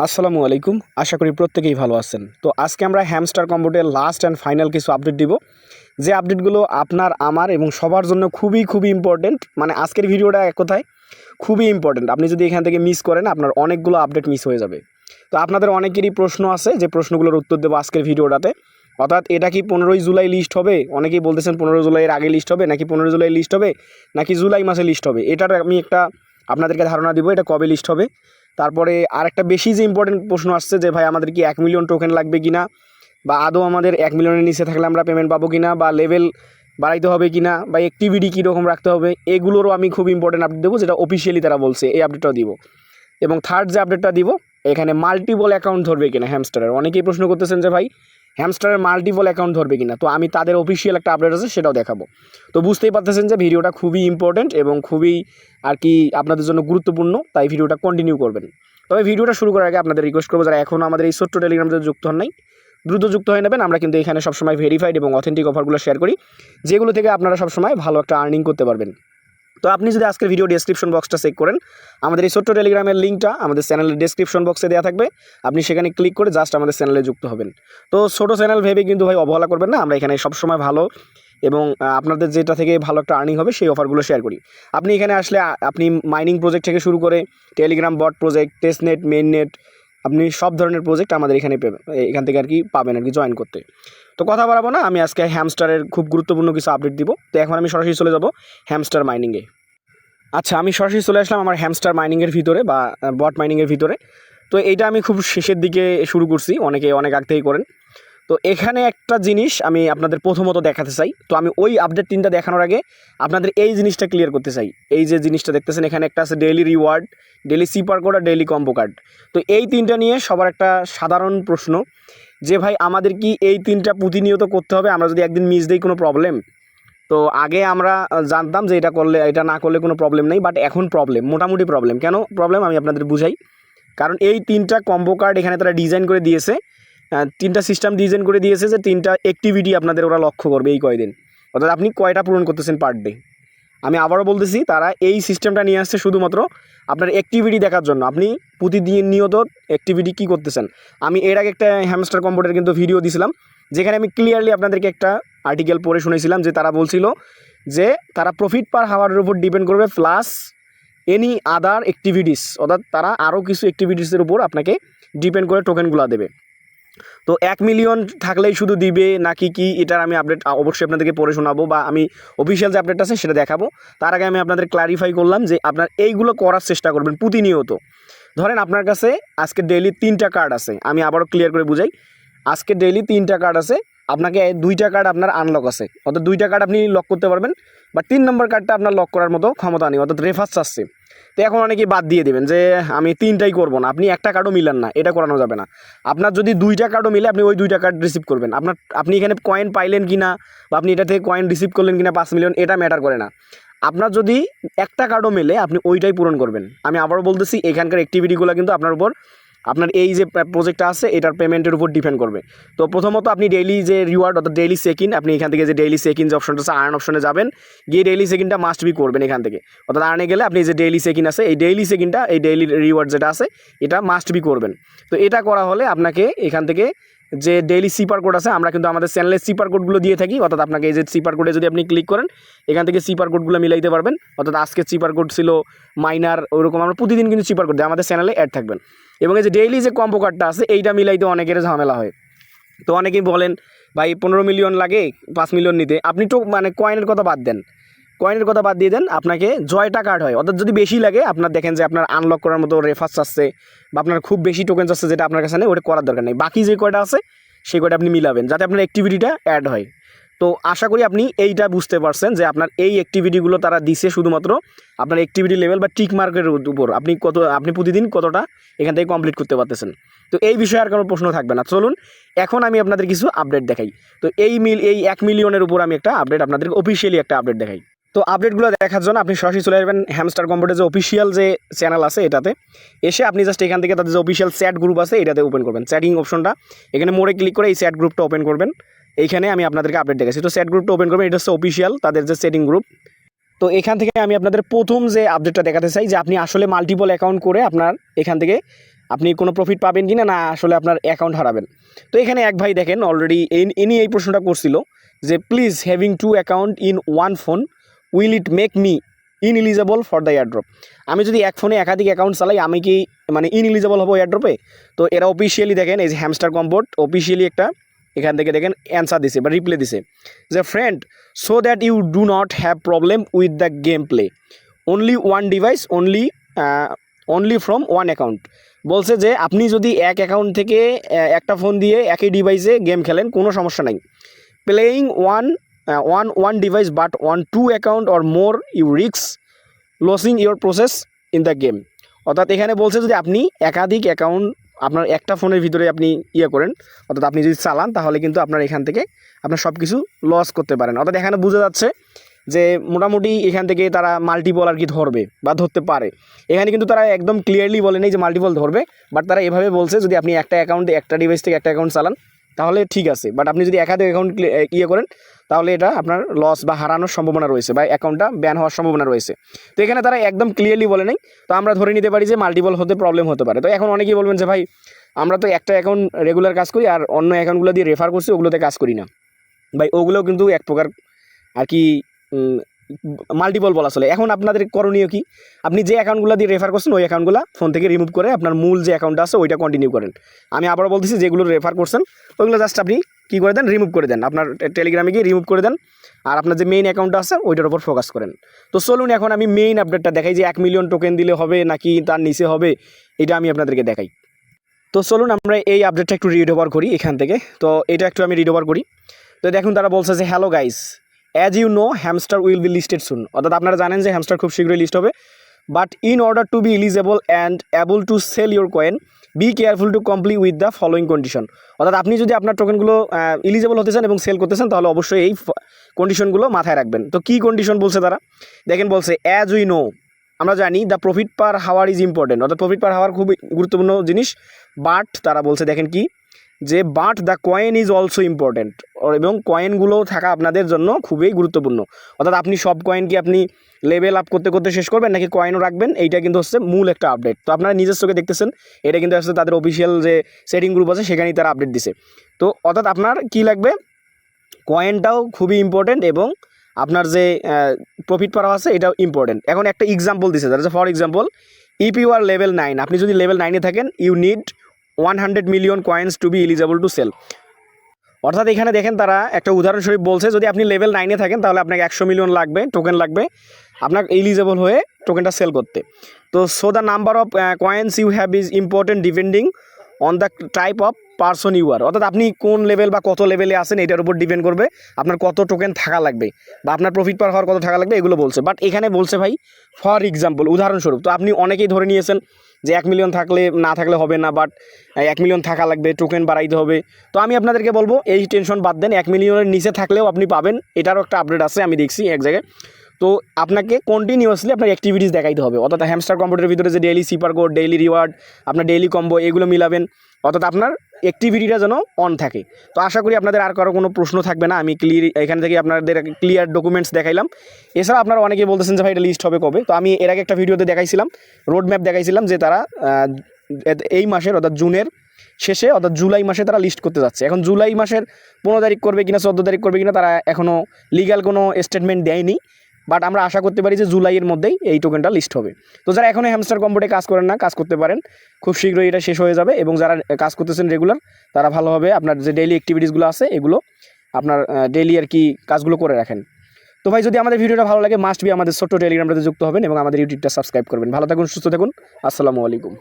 আসসালামু আলাইকুম। আশা করি প্রত্যেকেই ভালো আছেন। তো আজকে আমরা হ্যামস্টার কম্বোটের লাস্ট অ্যান্ড ফাইনাল কিছু আপডেট দিব, যে আপডেটগুলো আপনার, আমার এবং সবার জন্য খুবই ইম্পর্টেন্ট। মানে আজকের ভিডিওটা এক কথায় খুবই ইম্পর্টেন্ট। আপনি যদি এখান থেকে মিস করেন, আপনার অনেকগুলো আপডেট মিস হয়ে যাবে। তো আপনাদের অনেকেরই প্রশ্ন আছে, যে প্রশ্নগুলোর উত্তর দেবো আজকের ভিডিওটাতে। অর্থাৎ এটা কি 15ই জুলাই লিস্ট হবে? অনেকেই বলতেছেন 15 জুলাইয়ের আগে লিস্ট হবে, নাকি 15 জুলাই লিস্ট হবে, নাকি জুলাই মাসে লিস্ট হবে। এটার আমি একটা আপনাদেরকে ধারণা দিব, এটা কবে লিস্ট হবে। তারপরে আরেকটা বেশি যে ইম্পর্টেন্ট প্রশ্ন আসছে, যে ভাই আমাদের কি 1 মিলিয়ন টোকেন লাগবে কিনা, বা আদৌ আমাদের 1 মিলিয়নের নিচে থাকলে আমরা পেমেন্ট পাবো কিনা, বা লেভেল বাড়াইতে হবে কিনা, বা অ্যাক্টিভিটি কীরকম রাখতে হবে, এগুলোরও আমি খুব ইম্পর্টেন্ট আপডেট দেবো, যেটা অফিসিয়ালি তারা বলছে, এই আপডেটটাও দিব। এবং থার্ড যে আপডেটটা দিব, এখানে মাল্টিপল অ্যাকাউন্ট ধরবে কিনা হ্যামস্টারের। অনেকেই প্রশ্ন করতেছেন যে ভাই হ্যামস্টারের মাল্টিপল অ্যাকাউন্ট ধরবে কিনা। তো আমি তাদের অফিসিয়াল একটা আপডেট আছে, সেটাও দেখাবো। তো বুঝতেই পারতেছেন যে ভিডিওটা খুবই ইম্পর্টেন্ট এবং খুবই আর কি আপনাদের জন্য গুরুত্বপূর্ণ, তাই ভিডিওটা কন্টিনিউ করবেন। তবে ভিডিওটা শুরু করার আগে আপনাদের রিকোয়েস্ট করবো, যারা এখনও আমাদের এই ছোট্ট টেলিগ্রামে যুক্ত হন নাই, দ্রুত যুক্ত হয়ে নেবেন। আমরা কিন্তু এখানে সবসময় ভেরিফাইড এবং অথেন্টিক অফারগুলো শেয়ার করি, যেগুলো থেকে আপনারা সবসময় ভালো একটা আর্নিং করতে পারবেন। তো আপনি যদি আজকের ভিডিও ডেসক্রিপশন বক্সটা চেক করেন, আমাদের এই ছোট্ট টেলিগ্রামের লিঙ্কটা আমাদের চ্যানেলের ডেসক্রিপশন বক্সে দেওয়া থাকবে। আপনি সেখানে ক্লিক করে জাস্ট আমাদের চ্যানেলে যুক্ত হবেন। তো ছোটো চ্যানেল ভেবে কিন্তু ভাই অবহেলা করবেন না, আমরা এখানে সবসময় ভালো এবং আপনাদের যেটা থেকে ভালো একটা আর্নিং হবে সেই অফারগুলো শেয়ার করি। আপনি এখানে আসলে আপনি মাইনিং প্রজেক্ট থেকে শুরু করে Telegram bot project, testnet, mainnet, আপনি সব ধরনের প্রজেক্ট আমাদের এখান থেকে আর কি পাবেন আর কি জয়েন করতে। তো কথা বাড়াবো না, আমি আজকে হ্যামস্টারের খুব গুরুত্বপূর্ণ কিছু আপডেট দিব। তো এখন আমি সরাসরি চলে যাব হ্যামস্টার মাইনিংয়ে। আচ্ছা, আমি সরাসরি চলে আসলাম আমার হ্যামস্টার মাইনিংয়ের ভিতরে বা বট মাইনিংয়ের ভিতরে। তো এইটা আমি খুব শেষের দিকে শুরু করছি, অনেকে অনেক আগ থেকেই করেন। তো এখানে একটা জিনিস আমি আপনাদের প্রথমত দেখাতে চাই। তো আমি ওই আপডেট 3টা দেখানোর আগে আপনাদের এই জিনিসটা ক্লিয়ার করতে চাই। এই যে জিনিসটা দেখতেছেন, এখানে একটা আছে daily reward, daily cipher code আর ডেইলি কম্বো কার্ড। তো এই 3টা নিয়ে সবার একটা সাধারণ প্রশ্ন, যে ভাই আমাদের কি এই 3টা প্রতিনিয়ত করতে হবে? আমরা যদি একদিন মিস দিই কোনো প্রবলেম? তো আগে আমরা জানতাম যে এটা না করলে কোনো প্রবলেম নেই, বাট এখন প্রবলেম, মোটামুটি প্রবলেম। কেন প্রবলেম আমি আপনাদের বুঝাই। কারণ এই 3টা কম্বো কার্ড এখানে তারা ডিজাইন করে দিয়েছে, 3টা সিস্টেম ডিজাইন করে দিয়েছে, যে 3টা অ্যাক্টিভিটি আপনাদের ওরা লক্ষ্য করবে এই কয়দিন। অর্থাৎ আপনি কয়টা পূরণ করতেছেন পার ডে। আমি আবারও বলতেছি, তারা এই সিস্টেমটা নিয়ে আসছে শুধুমাত্র আপনার অ্যাক্টিভিটি দেখার জন্য। আপনি প্রতিদিন নিয়ত অ্যাক্টিভিটি কী করতেছেন। আমি এর আগে একটা হ্যামস্টার কম্বোটের কিন্তু ভিডিও দিয়েছিলাম, যেখানে আমি ক্লিয়ারলি আপনাদেরকে একটা আর্টিকেল পড়ে শুনেছিলাম, যে তারা বলছিল যে তারা প্রফিট পার হাওয়ারের উপর ডিপেন্ড করবে, প্লাস এনি আদার অ্যাক্টিভিটিস, অর্থাৎ তারা আরও কিছু অ্যাক্টিভিটিসের উপর আপনাকে ডিপেন্ড করে টোকেনগুলো দেবে। তো 1 মিলিয়ন থাকলেই শুধু দিবে নাকি কি, এটার আমি আপডেট অবশ্যই আপনাদেরকে পড়ে শোনাবো, বা আমি অফিসিয়াল যে আপডেট আছে সেটা দেখাবো। তার আগে আমি আপনাদের ক্লারিফাই করলাম যে আপনার এইগুলো করার চেষ্টা করবেন প্রতিনিয়ত। ধরেন আপনার কাছে আজকে ডেইলি 3টা কার্ড আছে, আমি আবারও ক্লিয়ার করে বুঝাই। আজকে ডেইলি 3টা কার্ড আছে, আপনাকে 2টা কার্ড আপনার আনলক আছে, অর্থাৎ 2টা কার্ড আপনি লক করতে পারবেন, বা 3 নম্বর কার্ডটা আপনার লক করার মতো ক্ষমতা নেই, অর্থাৎ রেফার্স আসছে। তো এখন অনেকেই বাদ দিয়ে দেবেন যে আমি 3টাই করবো না, আপনি একটা কার্ডও মিলান না, এটা করানো যাবে না। আপনার যদি 2টা কার্ডও মিলে, আপনি ওই 2টা কার্ড রিসিভ করবেন। আপনি এখানে কয়েন পাইলেন কিনা, বা আপনি এটা থেকে কয়েন রিসিভ করলেন কিনা 5 মিলিয়ন, এটা ম্যাটার করে না। আপনার যদি একটা কার্ডও মেলে, আপনি ওইটাই পূরণ করবেন। আমি আবারও বলতেছি, এখানকার অ্যাক্টিভিটিগুলো কিন্তু আপনার উপর, আপনার এই যে প্রজেক্টটা আছে এটার পেমেন্টের উপর ডিপেন্ড করবে। তো প্রথমত আপনি ডেইলি যে রিওয়ার্ড, অর্থাৎ ডেইলি চেক ইন, আপনি এখান থেকে যে ডেইলি চেক ইন যে অপশনটা আছে, আর্ন অপশনে যাবেন, গিয়ে ডেইলি চেক ইনটা মাস্ট বি করবেন এখান থেকে। অর্থাৎ আর্নে গেলে আপনি যে ডেইলি চেক ইন আছে, এই ডেইলি চেক ইনটা, এই ডেইলি রিওয়ার্ড যেটা আছে, এটা মাস্ট বি করবেন। তো এটা করা হলে আপনাকে এখান থেকে যে ডেইলি সিপার কোড আছে, আমরা কিন্তু আমাদের চ্যানেলে সিপার কোডগুলো দিয়ে থাকি। অর্থাৎ আপনাকে এই যে সিপার কোডে যদি আপনি ক্লিক করেন, এখান থেকে সিপার কোডগুলো মিলাইতে পারবেন। অর্থাৎ আজকে সিপার কোড ছিল মাইনার, ওইরকম আমরা প্রতিদিন কিন্তু সিপার কোড দিই, আমাদের চ্যানেলে অ্যাড থাকবেন। এবং এই যে ডেইলি যে কম্বো কার্ডটা আছে, এইটা মিলাইতে অনেকের ঝামেলা হয়। তো অনেকেই বলেন ভাই 15 মিলিয়ন লাগে 5 মিলিয়ন নিতে। আপনি তো মানে কয়েনের কথা বাদ দেন, কয়েনের কথা বাদ দিয়ে দেন, আপনাকে জয়টা কার্ড হয়। অর্থাৎ যদি বেশি লাগে, আপনার দেখেন যে আপনার আনলক করার মতো রেফার্স আসছে, বা আপনার খুব বেশি টোকেন্স আসছে, যেটা আপনার কাছে নেই, ওটা করার দরকার নেই। বাকি যে কয়টা আছে সেই কয়টা আপনি মিলাবেন, যাতে আপনার অ্যাক্টিভিটিটা অ্যাড হয়। তো আশা করি আপনি এইটা বুঝতে পারছেন, যে আপনার এই অ্যাক্টিভিটিগুলো তারা দিছে শুধুমাত্র আপনার অ্যাক্টিভিটি লেভেল বা টিক মার্কের উপর, আপনি প্রতিদিন কতটা এখান থেকে কমপ্লিট করতে পারতেছেন। তো এই বিষয়ে আর কোনো প্রশ্ন থাকবে না। চলুন এখন আমি আপনাদের কিছু আপডেট দেখাই। তো এই 1 মিলিয়নের উপর আমি একটা আপডেট আপনাদেরকে অফিসিয়ালি একটা আপডেট দেখাই। তো আপডেটগুলো দেখার জন্য আপনি সরাসরি চলে আসবেন হ্যামস্টার কম্বোটের যে অফিসিয়াল যে চ্যানেল আছে, এটাতে এসে আপনি জাস্ট এখান থেকে তাদের যে অফিসিয়াল চ্যাট গ্রুপ আছে এটাতে ওপেন করবেন। চ্যাটিং অপশনটা এখানে মোড়ে ক্লিক করে এই চ্যাট গ্রুপটা ওপেন করবেন। এইখানে আমি আপনাদেরকে আপডেট দেখাচ্ছি। তো চ্যাট গ্রুপটা ওপেন করবেন, এটা হচ্ছে অফিসিয়াল তাদের যে চ্যাটিং গ্রুপ। তো এখান থেকে আমি আপনাদের প্রথম যে আপডেটটা দেখাতে চাই, যে আপনি আসলে মাল্টিপল অ্যাকাউন্ট করে আপনার এখান থেকে আপনি কোনো প্রফিট পাবেন কি না, না আসলে আপনার অ্যাকাউন্ট হারাবেন। তো এখানে এক ভাই দেখেন অলরেডি ইনি এই প্রশ্নটা করছিল যে please having 2 account in 1 phone will it make me ineligible for the airdrop. আমি যদি এক ফোনে একাধিক অ্যাকাউন্ট চালাই আমি কি মানে ইনএলিজিবল হবো এয়ারড্রপে? তো এরা অফিসিয়ালি দেখেন এই যে হ্যামস্টার কম্বোট অফিসিয়ালি একটা এখান থেকে দেখেন অ্যান্সার দিছে বা রিপ্লাই দিছে যে friend so that you do not have problem with the game play only one device only from one account. বলছে যে আপনি যদি এক অ্যাকাউন্ট থেকে একটা ফোন দিয়ে একই ডিভাইসে গেম খেলেন কোনো সমস্যা নাই। Playing one device but on 2 account or more you risk losing your process in the game. অর্থাৎ এখানে বলছে যদি আপনি একাধিক অ্যাকাউন্ট আপনার একটা ফোনের ভিতরে আপনি করেন, অর্থাৎ আপনি যদি চালান তাহলে কিন্তু আপনার এখান থেকে আপনার সব কিছু লস করতে পারেন। অর্থাৎ এখানে বোঝা যাচ্ছে যে মোটামুটি এখান থেকে তারা মাল্টিপল আর কি ধরবে বা ধরতে পারে। এখানে কিন্তু তারা একদম ক্লিয়ারলি বলে নেই যে মাল্টিপল ধরবে, বাট তারা এভাবে বলছে যদি আপনি একটা অ্যাকাউন্টে একটা ডিভাইস থেকে একটা অ্যাকাউন্ট চালান তাহলে ঠিক আছে, বাট আপনি যদি একাধিক অ্যাকাউন্ট করেন তাহলে এটা আপনার লস বা হারানোর সম্ভাবনা রয়েছে বা অ্যাকাউন্টটা ব্যান হওয়ার সম্ভাবনা রয়েছে। তো এখানে তারা একদম ক্লিয়ারলি বলে নেই, তো আমরা ধরে নিতে পারি যে মাল্টিপল হতে প্রবলেম হতে পারে। তো এখন অনেকেই বলবেন যে ভাই আমরা তো একটা অ্যাকাউন্ট রেগুলার কাজ করি আর অন্য অ্যাকাউন্টগুলো দিয়ে রেফার করছি, ওগুলোতে কাজ করি না। ভাই ওগুলোও কিন্তু এক প্রকার আর কি মাল্টিপল বলা চলে। এখন আপনাদের করণীয় কি, আপনি যে অ্যাকাউন্টগুলো দিয়ে রেফার করছেন ওই অ্যাকাউন্টগুলো ফোন থেকে রিমুভ করে আপনার মূল যে অ্যাকাউন্টটা আছে ওইটা কন্টিনিউ করেন। আমি আবারও বলতেছি যেগুলো রেফার করছেন ওইগুলো জাস্ট আপনি কী করে দেন, রিমুভ করে দেন, আপনার টেলিগ্রামে গিয়ে রিমুভ করে দেন, আর আপনার যে মেইন অ্যাকাউন্টটা আছে ওইটার উপর ফোকাস করেন। তো চলুন এখন আমি মেইন আপডেটটা দেখাই যে 1 মিলিয়ন টোকেন দিলে হবে নাকি তার নিচে হবে, এটা আমি আপনাদেরকে দেখাই। তো চলুন আমরা এই আপডেটটা একটু রিড ওভার করি এখান থেকে। তো এটা একটু আমি রিড ওভার করি। তো দেখুন তারা বলছে যে hello guys, as you know Hamster will be listed soon. অর্থাৎ আপনারা জানেন যে হ্যামস্টার খুব শীঘ্রই লিস্ট হবে, but in order to be eligible and able to sell your coin be careful to comply with the following condition. অর্থাৎ আপনি যদি আপনার টোকেনগুলো এলিজেবল হতে চান এবং সেল করতে চান তাহলে অবশ্যই এই কন্ডিশনগুলো মাথায় রাখবেন। তো কী কন্ডিশন বলছে তারা দেখেন, বলছে অ্যাজ উই নো, আমরা জানি দ্য প্রফিট পার হাওয়ার ইজ ইম্পর্টেন্ট। অর্থাৎ প্রফিট পার হাওয়ার খুব গুরুত্বপূর্ণ জিনিস, বাট তারা বলছে দেখেন কি যে but the coin is also important, এবং কয়েনগুলো থাকা আপনাদের জন্য খুবই গুরুত্বপূর্ণ। অর্থাৎ আপনি সব কয়েন কি আপনি লেভেল আপ করতে করতে শেষ করবেন নাকি কয়েনও রাখবেন, এইটা কিন্তু হচ্ছে মূল একটা আপডেট। তো আপনারা নিজের চোখে দেখতেছেন, এটা কিন্তু আসলে তাদের অফিসিয়াল যে সেটিং গ্রুপ আছে সেখানেই তারা আপডেট দিছে। তো অর্থাৎ আপনার কি লাগবে, কয়েনটাও খুবই ইম্পর্টেন্ট এবং আপনার যে প্রফিট পাওয়া আছে এটাও ইম্পর্টেন্ট। এখন একটা এক্সাম্পল দিছে তারা, for example if you are level 9, আপনি যদি লেভেল 9-এ থাকেন you need 100 million coins to be eligible to sell. অর্থাৎ এখানে দেখেন তারা একটা উদাহরণস্বরূপ বলছে যদি আপনি লেভেল 9-এ থাকেন তাহলে আপনাকে 100 মিলিয়ন লাগবে, টোকেন লাগবে আপনার এলিজেবল হয়ে টোকেনটা সেল করতে। তো so the number of coins you have is important depending on the type of person you are. অর্থাৎ আপনি কোন লেভেল বা কত লেভেলে আসেন এটার উপর ডিপেন্ড করবে আপনার কত টোকেন থাকা লাগবে বা আপনার প্রফিট পার হওয়ার কত থাকা লাগবে, এগুলো বলছে। বাট এখানে বলছে ভাই ফর এক্সাম্পল, উদাহরণস্বরূপ। তো আপনি অনেকেই ধরে নিয়েছেন যে 1 মিলিয়ন থাকলে না থাকলে হবে না, বাট 1 মিলিয়ন থাকা লাগবে, টোকেন বাড়াইতে হবে। তো আমি আপনাদেরকে বলবো এই টেনশন বাদ দেন, 1 মিলিয়নের নিচে থাকলেও আপনি পাবেন, এটারও একটা আপডেট আছে আমি দেখছি এক জায়গায়। তো আপনাকে কন্টিনিউয়াসলি আপনার অ্যাক্টিভিটিস দেখাইতে হবে। অর্থাৎ হ্যামস্টার কম্পিউটারের ভিতরে যে daily super code, daily reward, আপনার ডেইলি কম্বো এগুলো মিলাবেন, অর্থাৎ আপনার অ্যাক্টিভিটিটা যেন অন থাকে। তো আশা করি আপনাদের আর কারো কোনো প্রশ্ন থাকবে না, আমি এখান থেকে আপনাদের ক্লিয়ার ডকুমেন্টস দেখাইলাম। এছাড়া আপনারা অনেকেই বলতেছেন যে ভাই এটা লিস্ট হবে কবে। তো আমি এর আগে একটা ভিডিওতে দেখাইছিলাম, রোড ম্যাপ দেখাইছিলাম যে তারা এই মাসের অর্থাৎ জুনের শেষে অর্থাৎ জুলাই মাসে তারা লিস্ট করতে যাচ্ছে। এখন জুলাই মাসের 15 তারিখ করবে কিনা 14 তারিখ করবে কিনা তারা এখনও লিগ্যাল কোনো স্টেটমেন্ট দেয়নি, বাট আমরা আশা করতে পারি যে জুলাইয়ের মধ্যেই এই টোকেনটা লিস্ট হবে। তো যারা এখনও হ্যামস্টার কম্বোটে কাজ করেন না, কাজ করতে পারেন, খুব শীঘ্রই এটা শেষ হয়ে যাবে। এবং যারা কাজ করতেছেন রেগুলার তারা ভালোভাবে আপনার যে ডেইলি অ্যাক্টিভিটিসগুলো আছে এগুলো আপনার ডেইলি আর কি কাজগুলো করে রাখেন। তো ভাই যদি আমাদের ভিডিওটা ভালো লাগে মাস্ট বি আমাদের ছোট্ট টেলিগ্রামটাতে যুক্ত হবেন এবং আমাদের ইউটিউবটা সাবস্ক্রাইব করবেন। ভালো থাকুন, সুস্থ থাকুন, আসসালামু আলাইকুম।